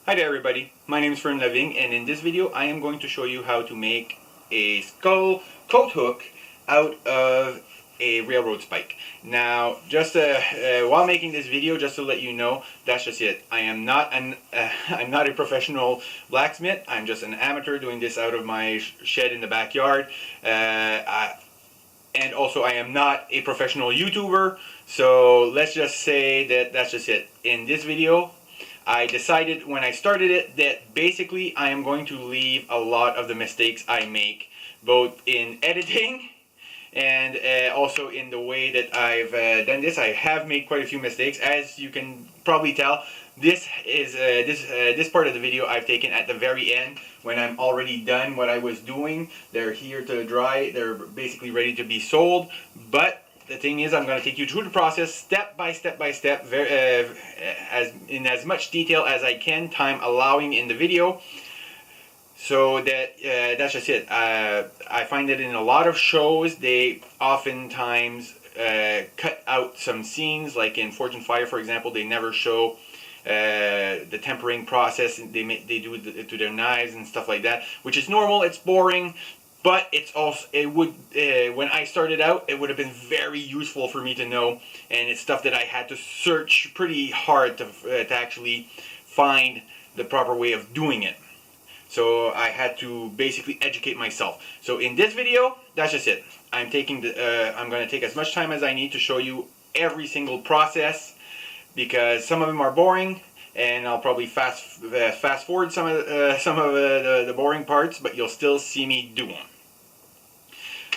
Hi there everybody, my name is Living, and in this video I am going to show you how to make a skull coat hook out of a railroad spike. Now, just while making this video, just to let you know, that's just it. I am not I'm not a professional blacksmith. I'm just an amateur doing this out of my shed in the backyard. And also I am not a professional YouTuber, so let's just say that that's just it. In this video, I decided when I started it that basically I am going to leave a lot of the mistakes I make, both in editing and also in the way that I've done this. I have made quite a few mistakes, as you can probably tell. This is this part of the video I've taken at the very end when I'm already done what I was doing. They're here to dry. They're basically ready to be sold. But the thing is, I'm going to take you through the process step by step, in as much detail as I can, time allowing in the video. So that's just it. I find that in a lot of shows, they oftentimes cut out some scenes, like in Forge and Fire, for example. They never show the tempering process. They do it to their knives and stuff like that, which is normal. It's boring. But it's also, when I started out, it would have been very useful for me to know, and it's stuff that I had to search pretty hard to actually find the proper way of doing it. So I had to basically educate myself. So in this video, that's just it. I'm going to take as much time as I need to show you every single process, because some of them are boring, and I'll probably fast forward some of the boring parts, but you'll still see me do them.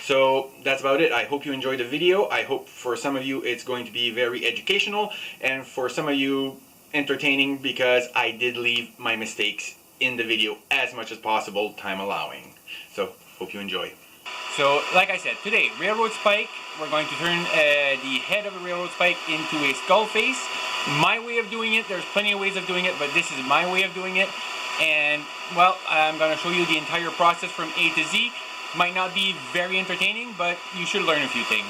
So that's about it. I hope you enjoyed the video. I hope for some of you it's going to be very educational, and for some of you entertaining, because I did leave my mistakes in the video as much as possible, time allowing. So hope you enjoy. So like I said, today, railroad spike. We're going to turn the head of a railroad spike into a skull face. My way of doing it, there's plenty of ways of doing it, but this is my way of doing it. And well, I'm going to show you the entire process from A to Z. Might not be very entertaining, but you should learn a few things.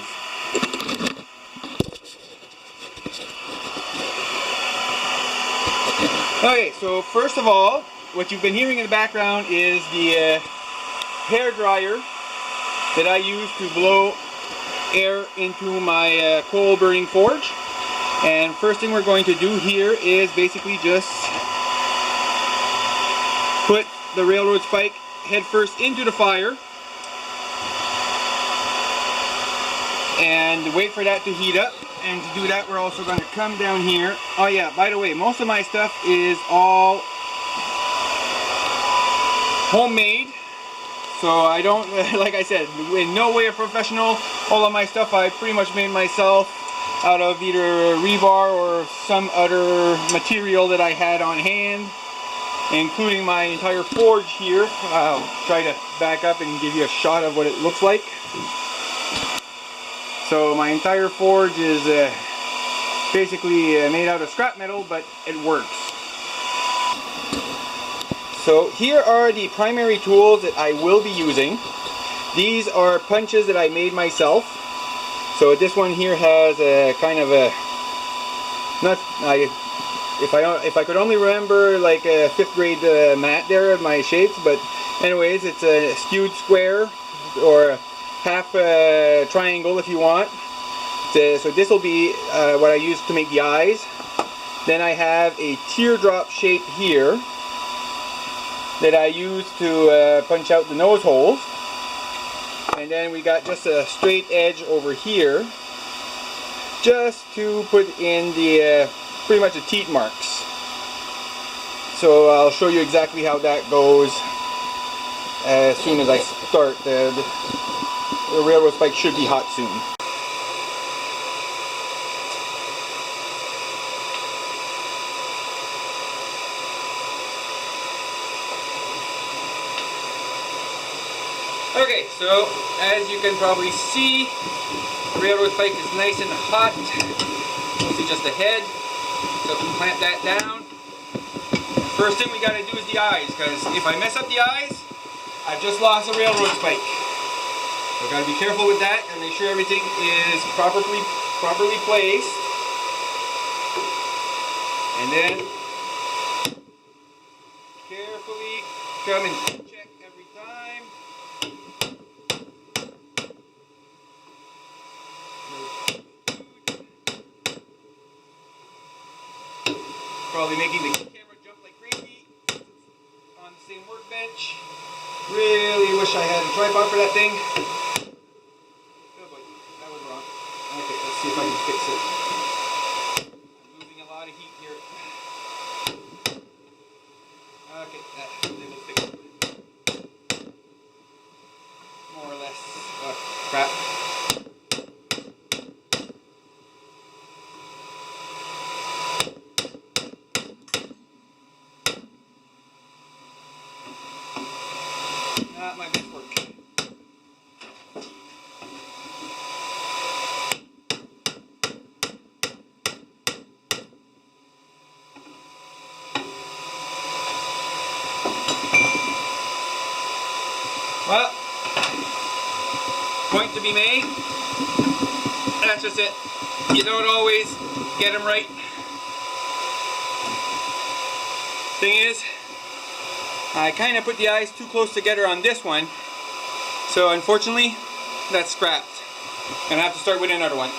Okay, so first of all, what you've been hearing in the background is the hair dryer that I use to blow air into my coal burning forge. And first thing we're going to do here is basically just put the railroad spike head first into the fire and wait for that to heat up. And to do that, we're also going to come down here. Oh yeah, by the way, most of my stuff is all homemade, so I don't, like I said, in no way a professional. All of my stuff I pretty much made myself out of either rebar or some other material that I had on hand, including my entire forge here. I'll try to back up and give you a shot of what it looks like. So my entire forge is basically made out of scrap metal, but it works. So here are the primary tools that I will be using. These are punches that I made myself. So this one here has a kind of a, if I could only remember like a 5th grade mat there of my shapes, but anyways, it's a skewed square or half triangle if you want. So this will be what I use to make the eyes. Then I have a teardrop shape here that I use to punch out the nose holes. And then we got just a straight edge over here, just to put in the pretty much the teeth marks. So I'll show you exactly how that goes as soon as I start. The railroad spike should be hot soon. Okay, so as you can probably see, the railroad spike is nice and hot. You see just the head. So we clamp that down. First thing we got to do is the eyes, because if I mess up the eyes, I've just lost a railroad spike. So got to be careful with that and make sure everything is properly placed. And then come and check every time. Probably making the camera jump like crazy on the same workbench. Really wish I had a tripod for that thing. Oh boy, that was wrong. Okay, let's see if I can fix it. I'm losing a lot of heat here. Okay, that will fix it. More or less. Oh, crap. Not my best work. Well, point to be made. That's just it. You don't always get them right. Thing is, I kind of put the eyes too close together on this one, so unfortunately that's scrapped. And I have to start with another one.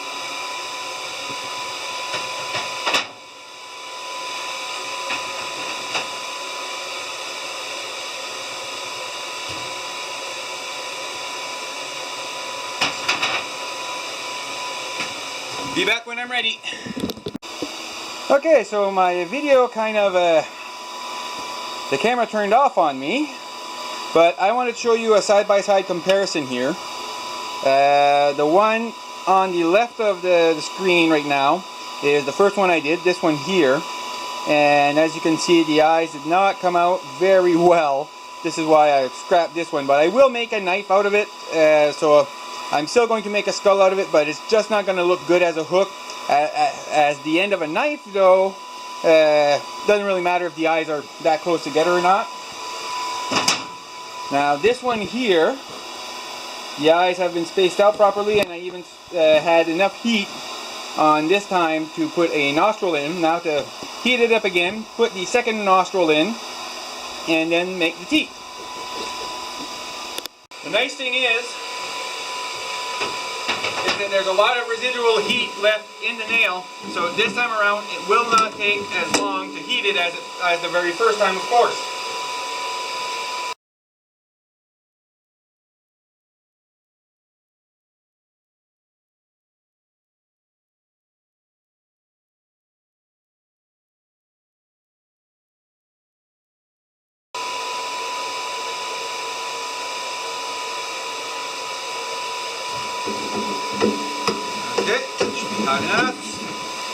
Be back when I'm ready. Okay, so my video kind of the camera turned off on me, but I wanted to show you a side-by-side comparison here. The one on the left of the screen right now is the first one I did, this one here, and as you can see the eyes did not come out very well. This is why I scrapped this one, but I will make a knife out of it, so I'm still going to make a skull out of it, but it's just not going to look good as a hook. As the end of a knife though, doesn't really matter if the eyes are that close together or not. Now this one here, the eyes have been spaced out properly, and I even had enough heat on this time to put a nostril in. Now to heat it up again, put the second nostril in, and then make the teeth. The nice thing is that there's a lot of residual heat left in the nail, so this time around it will not take as long to heat it as the very first time, of course. Okay, should be hot enough.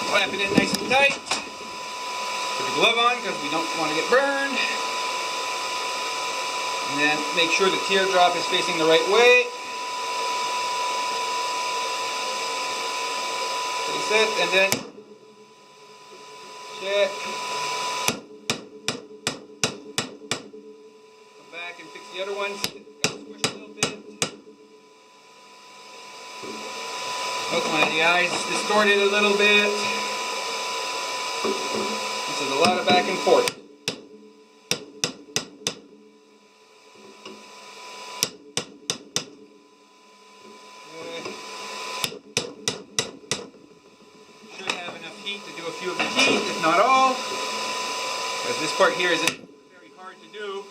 Clamp it in nice and tight. Put the glove on because we don't want to get burned. And then make sure the teardrop is facing the right way. Place it, and then check. Come back and fix the other ones. Got squished a little bit. Oh, one of the eyes is distorted a little bit. This is a lot of back and forth. Should have enough heat to do a few of the teeth, if not all. Because this part here isn't very hard to do.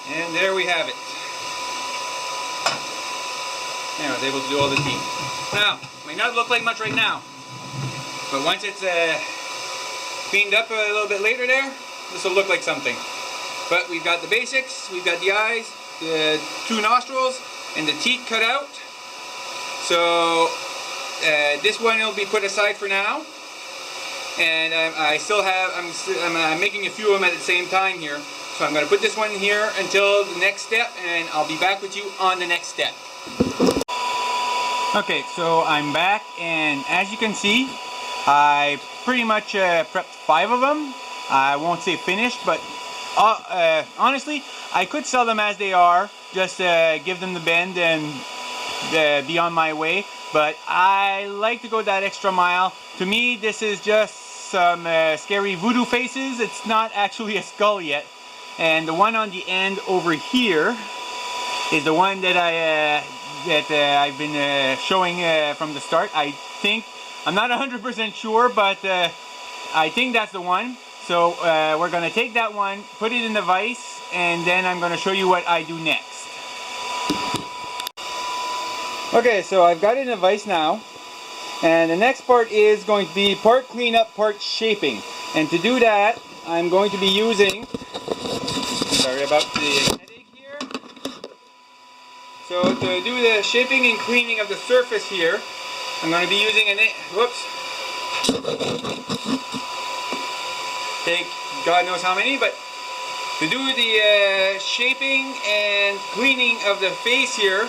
And there we have it. And I was able to do all the teeth. Now, it may not look like much right now, but once it's cleaned up a little bit later there, this will look like something. But we've got the basics, we've got the eyes, the two nostrils, and the teeth cut out. So this one will be put aside for now. and I still have, I'm making a few of them at the same time here. So I'm going to put this one here until the next step, and I'll be back with you on the next step. Okay, so I'm back, and as you can see, I pretty much prepped 5 of them. I won't say finished, but honestly, I could sell them as they are, just give them the bend and be on my way. But I like to go that extra mile. To me, this is just some scary voodoo faces. It's not actually a skull yet. And the one on the end over here is the one that I've been showing from the start. I think, I'm not 100% sure, but I think that's the one. So we're going to take that one, put it in the vise, and then I'm going to show you what I do next. Okay, so I've got it in a vise now, and the next part is going to be part cleanup, part shaping. And to do that, I'm going to be using, sorry about the headache here. So to do the shaping and cleaning of the surface here, I'm going to be using take God knows how many, but to do the shaping and cleaning of the face here,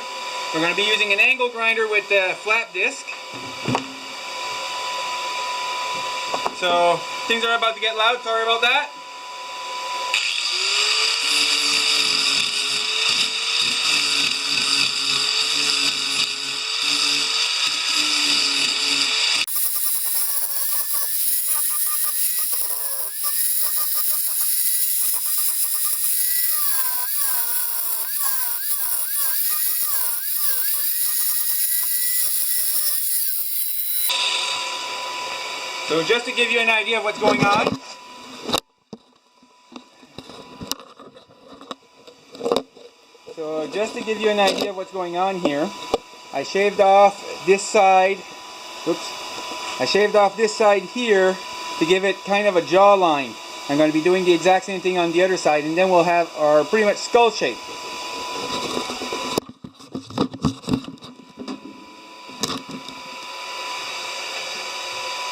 we're going to be using an angle grinder with a flat disc. So things are about to get loud, sorry about that. So just to give you an idea of what's going on, here, I shaved off this side, I shaved off this side here to give it kind of a jawline. I'm going to be doing the exact same thing on the other side, and then we'll have our pretty much skull shape.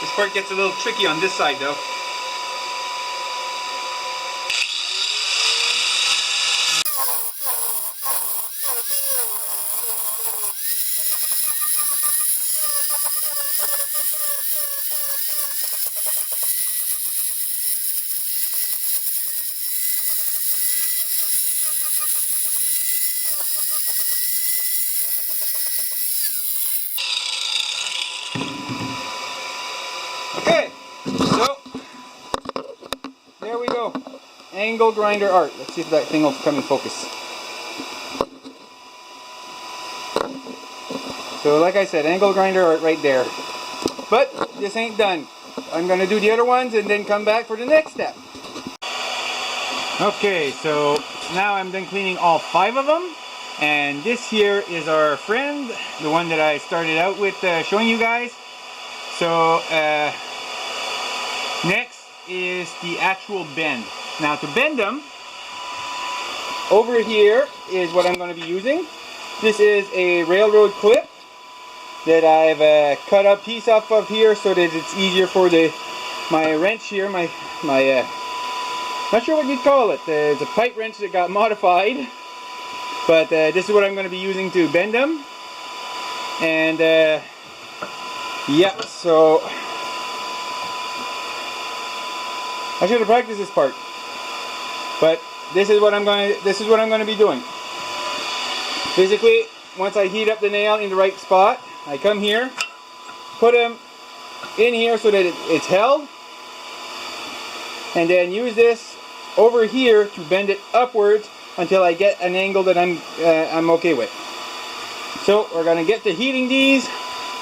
This part gets a little tricky on this side though. Okay, so there we go. Angle grinder art. Let's see if that thing will come in focus. So like I said, angle grinder art right there. But this ain't done. I'm going to do the other ones and then come back for the next step. Okay, so now I'm done cleaning all 5 of them. And this here is our friend, the one that I started out with showing you guys. So next is the actual bend. Now to bend them, over here is what I'm going to be using. This is a railroad clip that I've cut a piece off of here so that it's easier for my wrench here, my not sure what you'd call it. It's a pipe wrench that got modified, but this is what I'm going to be using to bend them. And yeah, so I should have practiced this part, but this is what I'm going to be doing. Basically, once I heat up the nail in the right spot, I come here, put them in here so that it's held, and then use this over here to bend it upwards until I get an angle that I'm okay with. So we're going to get to heating these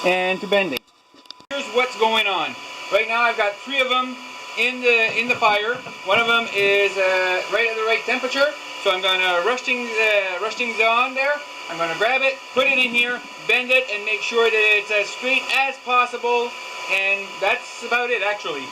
and to bending. Here's what's going on. Right now I've got 3 of them in the fire. One of them is right at the right temperature, so I'm going to rush things on there. I'm going to grab it, put it in here, bend it, and make sure that it's as straight as possible, and that's about it actually.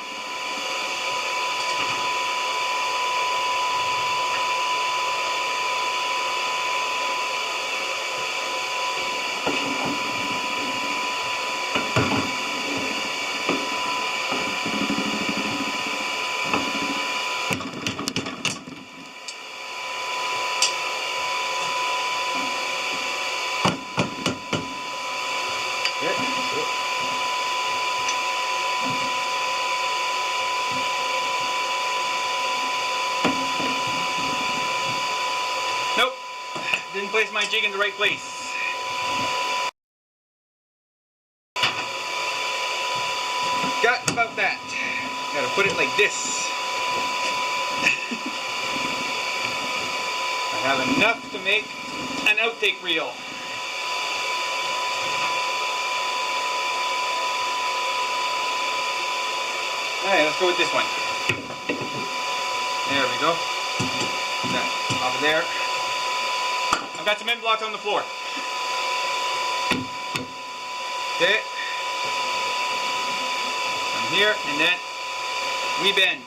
Nope, didn't place my jig in the right place. Got about that. Gotta put it like this. I have enough to make an outtake reel. Alright, let's go with this one. There we go. That off of there. I've got some end blocks on the floor. Okay. From here, and then we bend.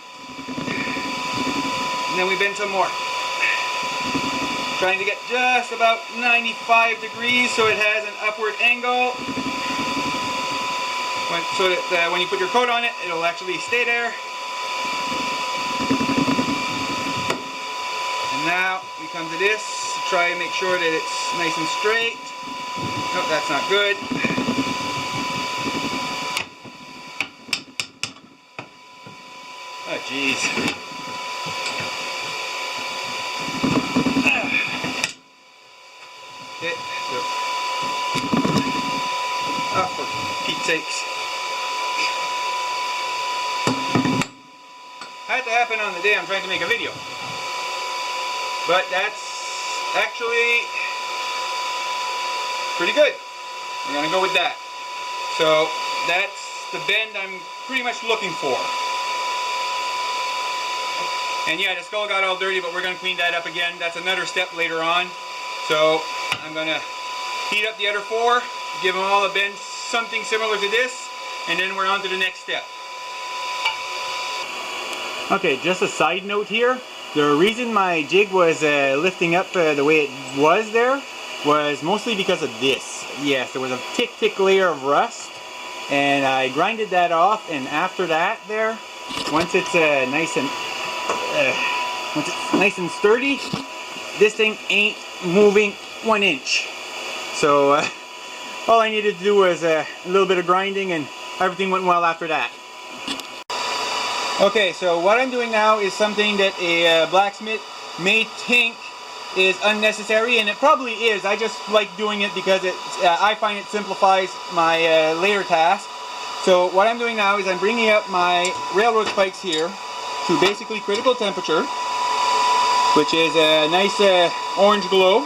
And then we bend some more. Trying to get just about 95 degrees so it has an upward angle. So that when you put your coat on it, it'll actually stay there. And now we come to this. Try and make sure that it's nice and straight. Nope, that's not good. Oh, jeez. Okay, so. Oh, for Pete's sakes. Had to happen on the day I'm trying to make a video. But that's actually pretty good. We're gonna go with that. So that's the bend I'm pretty much looking for. And yeah, the skull got all dirty, but we're gonna clean that up again. That's another step later on. So I'm gonna heat up the other four, give them all a bend something similar to this, and then we're on to the next step. Okay, just a side note here. The reason my jig was lifting up the way it was there was mostly because of this. Yes, there was a thick layer of rust, and I grinded that off, and after that there, once it's nice and sturdy, this thing ain't moving 1 inch. So all I needed to do was a little bit of grinding, and everything went well after that. Okay, so what I'm doing now is something that a blacksmith may think is unnecessary, and it probably is. I just like doing it because I find it simplifies my later task. So what I'm doing now is I'm bringing up my railroad spikes here to basically critical temperature, which is a nice orange glow.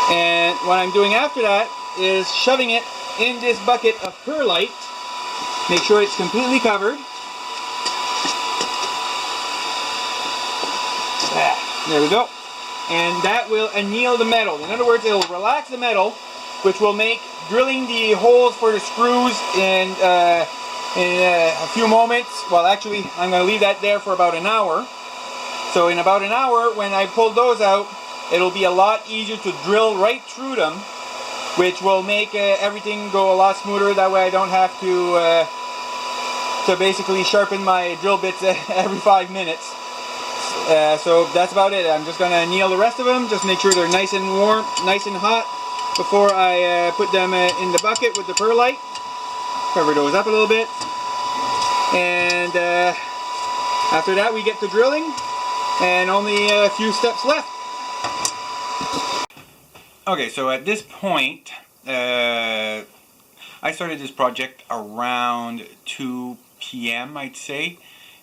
And what I'm doing after that is shoving it in this bucket of perlite. Make sure it's completely covered. There we go. And that will anneal the metal. In other words, it will relax the metal, which will make drilling the holes for the screws in a few moments. Well, actually, I'm going to leave that there for about an hour. So in about an hour, when I pull those out, it'll be a lot easier to drill right through them, which will make everything go a lot smoother. That way I don't have to basically sharpen my drill bits every 5 minutes. So that's about it. I'm just going to anneal the rest of them, just make sure they're nice and warm, nice and hot before I put them in the bucket with the perlite. Cover those up a little bit. And after that we get to drilling, and only a few steps left. Okay, so at this point, I started this project around 2 p.m. I'd say,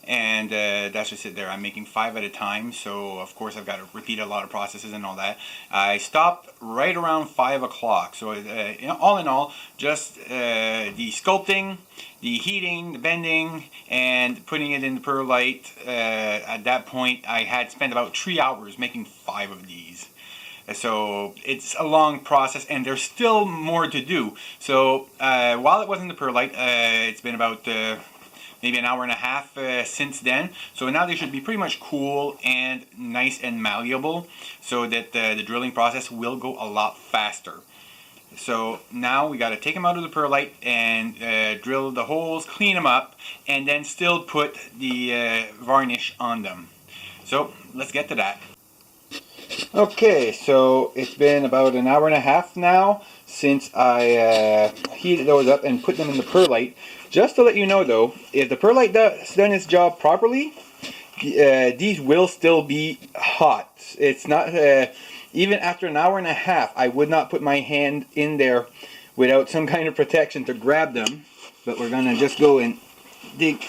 and that's just it there. I'm making 5 at a time, so of course I've got to repeat a lot of processes and all that. I stopped right around 5 o'clock, so all in all, just the sculpting, the heating, the bending, and putting it in the perlite. At that point, I had spent about 3 hours making 5 of these. So it's a long process, and there's still more to do. So while it wasn't the perlite, it's been about maybe an hour and a half since then. So now they should be pretty much cool and nice and malleable, so that the drilling process will go a lot faster. So now we got to take them out of the perlite and drill the holes, clean them up, and then still put the varnish on them. So let's get to that. Okay, so it's been about an hour and a half now since I heated those up and put them in the perlite. Just to let you know though, if the perlite does done its job properly, these will still be hot. It's not, even after an hour and a half, I would not put my hand in there without some kind of protection to grab them. But we're gonna just go and dig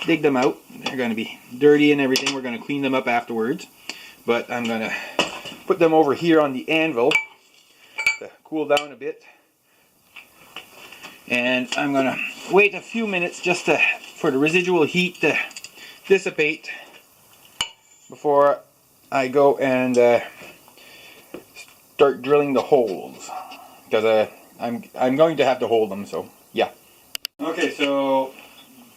them out. They're gonna be dirty and everything. We're gonna clean them up afterwards. But I'm gonna put them over here on the anvil to cool down a bit. And I'm gonna wait a few minutes just for the residual heat to dissipate before I go and start drilling the holes, because I'm going to have to hold them. So yeah. Okay, so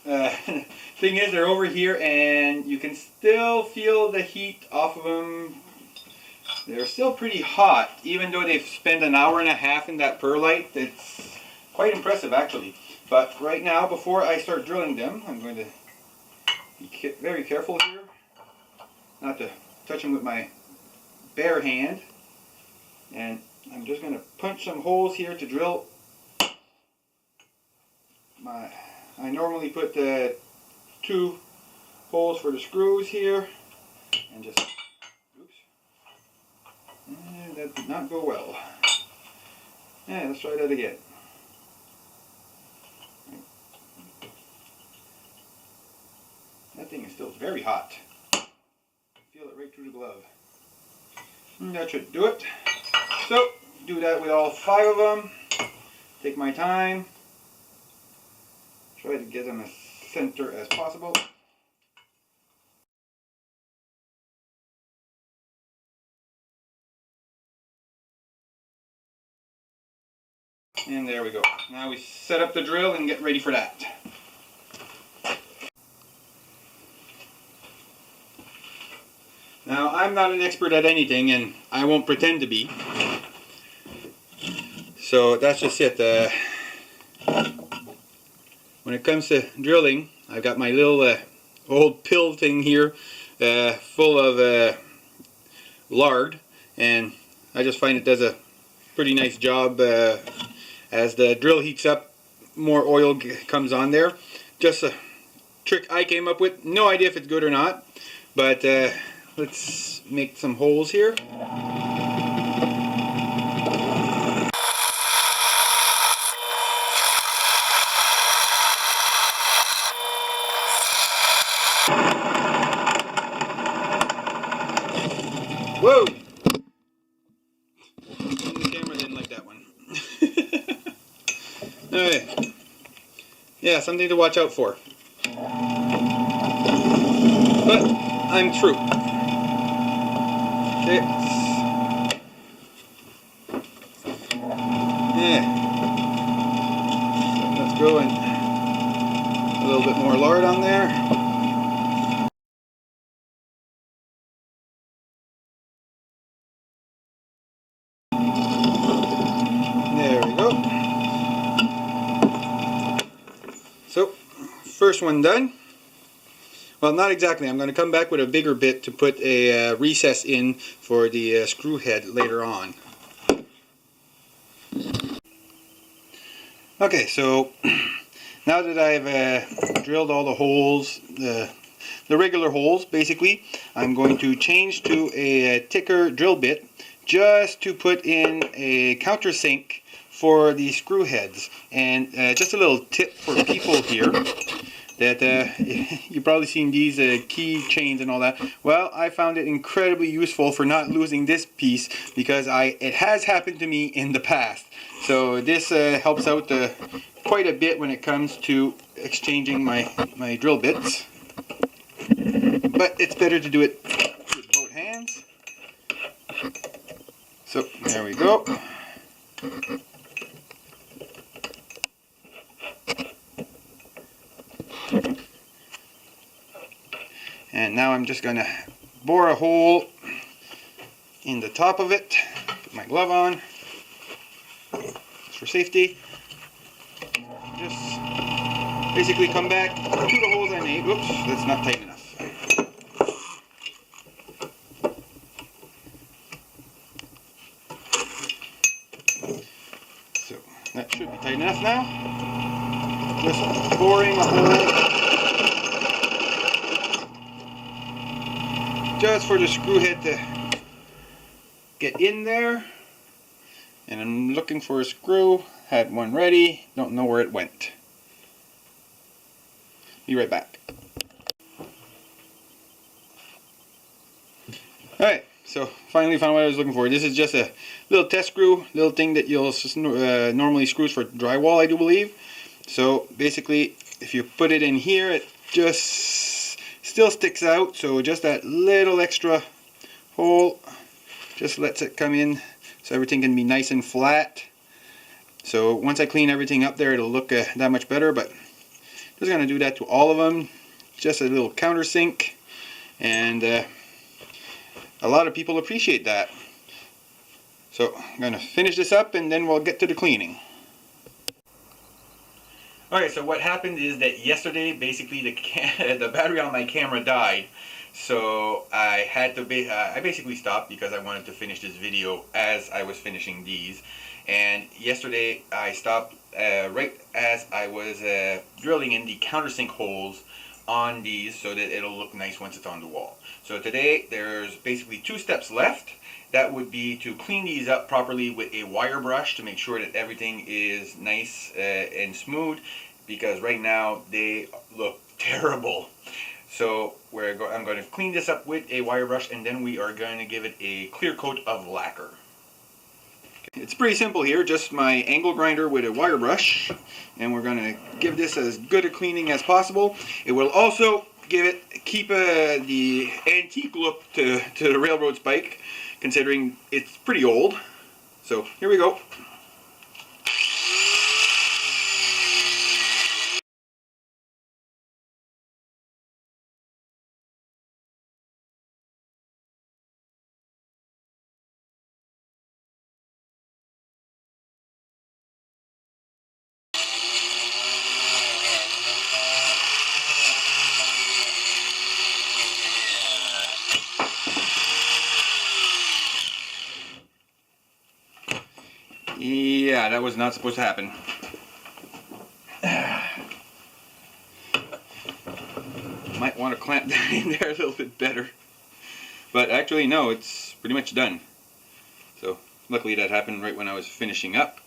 thing is, they're over here and you can still feel the heat off of them. They're still pretty hot, even though they've spent an hour and a half in that perlite. It's quite impressive actually. But right now, before I start drilling them, I'm going to be very careful here not to touch them with my bare hand. And I'm just going to punch some holes here to drill. I normally put 2 holes for the screws here, and just, oops, and that did not go well. Yeah, let's try that again. That thing is still very hot. Feel it right through the glove. And that should do it. So, do that with all 5 of them. Take my time. Try to get them as center as possible. And there we go. Now we set up the drill and get ready for that. Now, I'm not an expert at anything, and I won't pretend to be. So that's just it. When it comes to drilling, I've got my little old pill thing here full of lard, and I just find it does a pretty nice job. As the drill heats up, more oil comes on there. Just a trick I came up with. No idea if it's good or not, but let's make some holes here. Whoa! The camera didn't like that one. Alright. Yeah, something to watch out for. But I'm through. Okay. Yeah. So let's go and a little bit more lard on there. There we go. So, first one done. Well, not exactly. I'm going to come back with a bigger bit to put a recess in for the screw head later on. Okay, so now that I've drilled all the holes, the regular holes basically, I'm going to change to a thicker drill bit just to put in a countersink for the screw heads. And just a little tip for people here, that you've probably seen these key chains and all that. Well, I found it incredibly useful for not losing this piece, because it has happened to me in the past. So this helps out quite a bit when it comes to exchanging my drill bits. But it's better to do it with both hands. So there we go. And now I'm just going to bore a hole in the top of it. Put my glove on, just for safety. Just basically come back to the holes I made. Oops, that's not tight enough. That should be tight enough now. Just boring a hole just for the screw head to get in there. And I'm looking for a screw. Had one ready. Don't know where it went. Be right back. Alright, so finally found what I was looking for. This is just a little test screw, little thing that you'll normally screws for drywall, I do believe. So basically, if you put it in here, it just still sticks out. So just that little extra hole just lets it come in so everything can be nice and flat. So once I clean everything up there, it'll look that much better, but just going to do that to all of them. Just a little countersink, and a lot of people appreciate that. So I'm going to finish this up and then we'll get to the cleaning. Alright, so what happened is that yesterday basically the battery on my camera died. So I had to I basically stopped because I wanted to finish this video as I was finishing these. And yesterday I stopped right as I was drilling in the countersink holes on these so that it'll look nice once it's on the wall. So today there's basically 2 steps left. That would be to clean these up properly with a wire brush to make sure that everything is nice and smooth, because right now they look terrible. So I'm going to clean this up with a wire brush, and then we are going to give it a clear coat of lacquer. It's pretty simple here, just my angle grinder with a wire brush, and we're going to give this as good a cleaning as possible. It will also keep the antique look to the railroad spike, considering it's pretty old. So here we go. Yeah, that was not supposed to happen. Might want to clamp that in there a little bit better. But actually, no, it's pretty much done. So luckily that happened right when I was finishing up.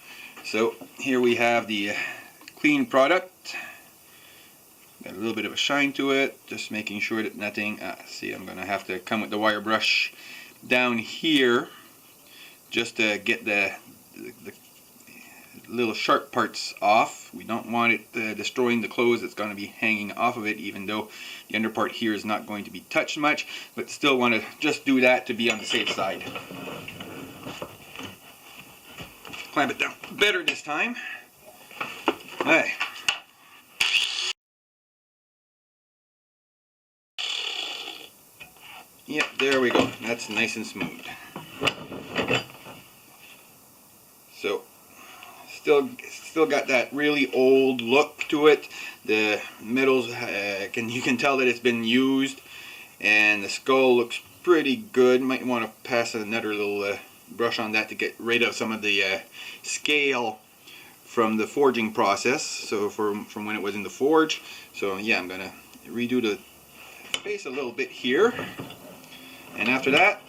So here we have the clean product. Got a little bit of a shine to it, just making sure that nothing, see, I'm going to have to come with the wire brush down here just to get the little sharp parts off. We don't want it destroying the clothes that's going to be hanging off of it, even though the under part here is not going to be touched much, but still want to just do that to be on the safe side. Clamp it down better this time. Alright. Yep, there we go. That's nice and smooth. So, still got that really old look to it. The metals, you can tell that it's been used, and the skull looks pretty good. Might want to pass another little brush on that to get rid of some of the scale from the forging process. So from when it was in the forge. So yeah, I'm gonna redo the face a little bit here. And after that,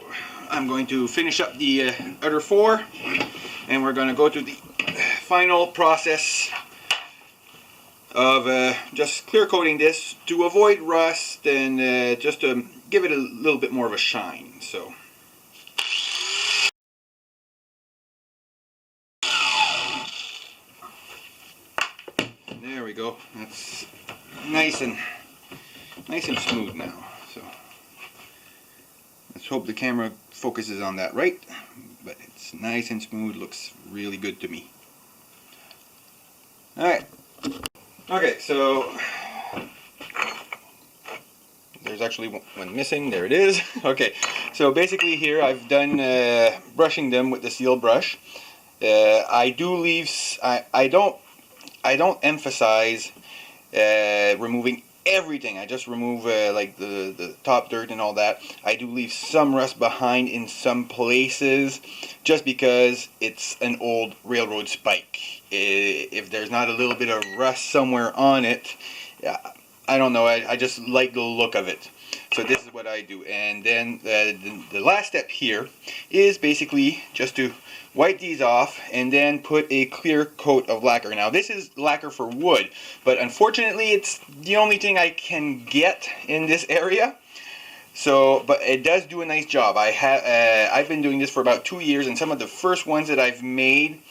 I'm going to finish up the other 4, and we're going to go to the final process of just clear coating this to avoid rust and just to give it a little bit more of a shine. So there we go. That's nice and smooth now. So let's hope the camera focuses on that right, but it's nice and smooth, looks really good to me. Alright, okay, so there's actually one missing, there it is. Okay, so basically here I've done brushing them with the seal brush. I do leave, I don't emphasize removing everything. I just remove like the top dirt and all that. I do leave some rust behind in some places just because it's an old railroad spike. If there's not a little bit of rust somewhere on it, I don't know, I just like the look of it. So this is what I do. And then the last step here is basically just to wipe these off and then put a clear coat of lacquer. Now this is lacquer for wood, but unfortunately it's the only thing I can get in this area. So, but it does do a nice job. I've been doing this for about 2 years, and some of the first ones that I've made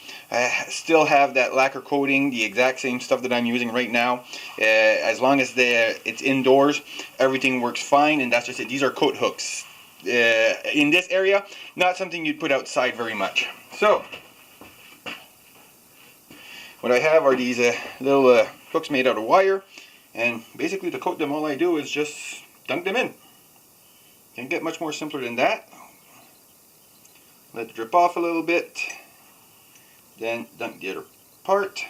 still have that lacquer coating, the exact same stuff that I'm using right now. As long as it's indoors, everything works fine, and that's just it. These are coat hooks. In this area, not something you'd put outside very much. So, what I have are these little hooks made out of wire, and basically to coat them, all I do is just dunk them in. Can't get much more simpler than that. Let it drip off a little bit, then dunk the other part.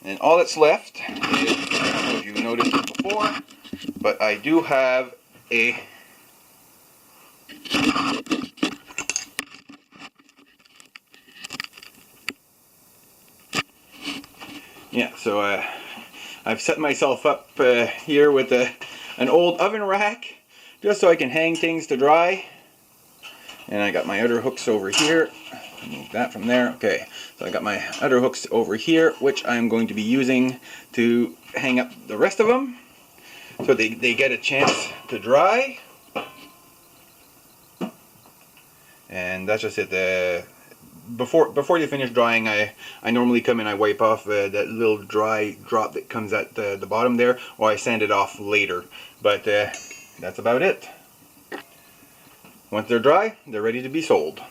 And then all that's left is, I don't know if you've noticed it before, but I do have a so I've set myself up here with an old oven rack just so I can hang things to dry. And I got my other hooks over here. Move that from there. Okay, so I got my other hooks over here, which I'm going to be using to hang up the rest of them so they get a chance to dry. And that's just it. Before they finish drying, I normally come and I wipe off that little dry drop that comes at the bottom there, or I sand it off later. But that's about it. Once they're dry, they're ready to be sold.